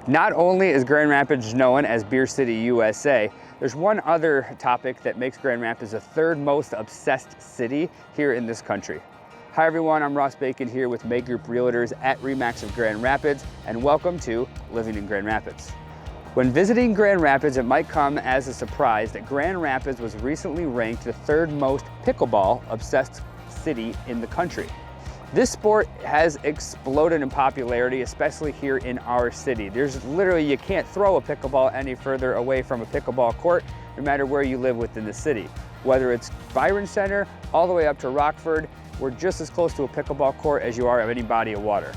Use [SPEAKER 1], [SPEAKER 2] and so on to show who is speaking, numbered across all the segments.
[SPEAKER 1] Not only is Grand Rapids known as Beer City, USA, there's one other topic that makes Grand Rapids the third most obsessed city here in this country. Hi everyone, I'm Ross Bacon here with Group Realtors at RE/MAX of Grand Rapids, and welcome to Living in Grand Rapids. When visiting Grand Rapids, it might come as a surprise that Grand Rapids was recently ranked the third most pickleball obsessed city in the country. This sport has exploded in popularity, especially here in our city. There's literally, you can't throw a pickleball any further away from a pickleball court, no matter where you live within the city. Whether it's Byron Center, all the way up to Rockford, we're just as close to a pickleball court as you are of any body of water.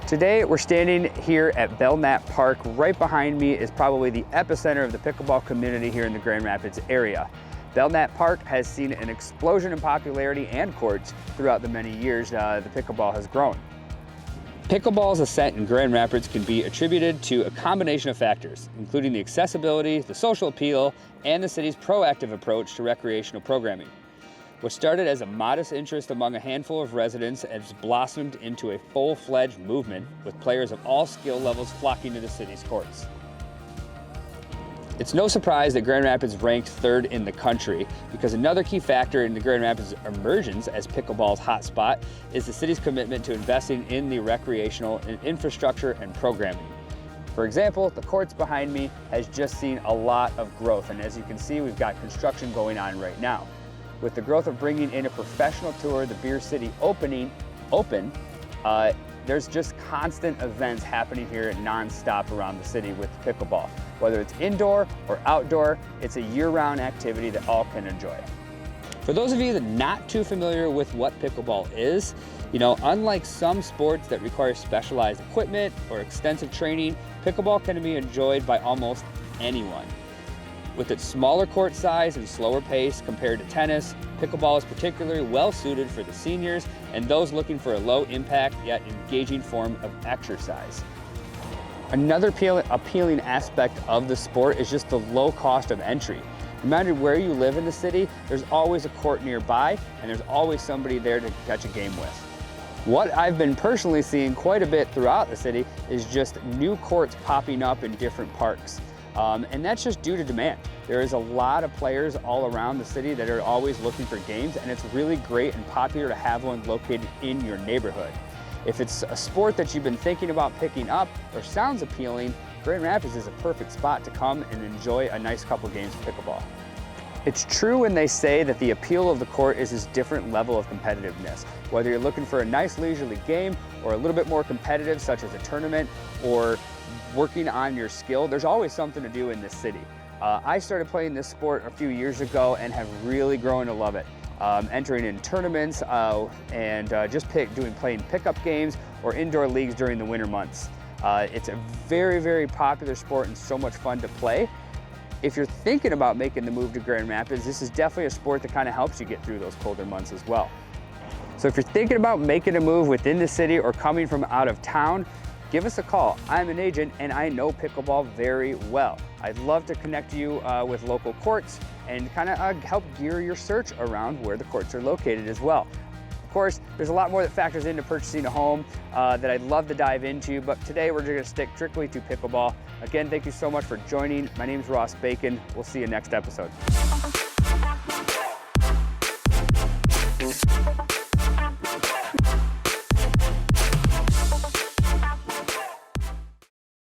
[SPEAKER 1] Today, we're standing here at Belknap Park. Right behind me is probably the epicenter of the pickleball community here in the Grand Rapids area. Belknap Park has seen an explosion in popularity and courts throughout the many years the pickleball has grown. Pickleball's ascent in Grand Rapids can be attributed to a combination of factors, including the accessibility, the social appeal, and the city's proactive approach to recreational programming. What started as a modest interest among a handful of residents has blossomed into a full-fledged movement, with players of all skill levels flocking to the city's courts. It's no surprise that Grand Rapids ranked third in the country, because another key factor in the Grand Rapids emergence as pickleball's hotspot is the city's commitment to investing in the recreational infrastructure and programming. For example, the courts behind me has just seen a lot of growth, and as you can see, we've got construction going on right now. With the growth of bringing in a professional tour, the Beer City open, there's just constant events happening here non-stop around the city with pickleball. Whether it's indoor or outdoor, it's a year-round activity that all can enjoy. For those of you that are not too familiar with what pickleball is, unlike some sports that require specialized equipment or extensive training, pickleball can be enjoyed by almost anyone. With its smaller court size and slower pace compared to tennis, pickleball is particularly well suited for the seniors and those looking for a low impact yet engaging form of exercise. Another appealing aspect of the sport is just the low cost of entry. No matter where you live in the city, there's always a court nearby and there's always somebody there to catch a game with. What I've been personally seeing quite a bit throughout the city is just new courts popping up in different parks. And that's just due to demand. There is a lot of players all around the city that are always looking for games, and it's really great and popular to have one located in your neighborhood. If it's a sport that you've been thinking about picking up or sounds appealing, Grand Rapids is a perfect spot to come and enjoy a nice couple games of pickleball. It's true when they say that the appeal of the court is this different level of competitiveness. Whether you're looking for a nice leisurely game or a little bit more competitive, such as a tournament or working on your skill, there's always something to do in this city. I started playing this sport a few years ago and have really grown to love it. Entering in tournaments and just playing pickup games or indoor leagues during the winter months. It's a very, very popular sport and so much fun to play. If you're thinking about making the move to Grand Rapids, this is definitely a sport that kind of helps you get through those colder months as well. So if you're thinking about making a move within the city or coming from out of town, give us a call. I'm an agent and I know pickleball very well. I'd love to connect you with local courts and kind of help gear your search around where the courts are located as well. Of course, there's a lot more that factors into purchasing a home that I'd love to dive into, but today we're going to stick strictly to pickleball. Again, thank you so much for joining. My name is Ross Bacon. We'll see you next episode.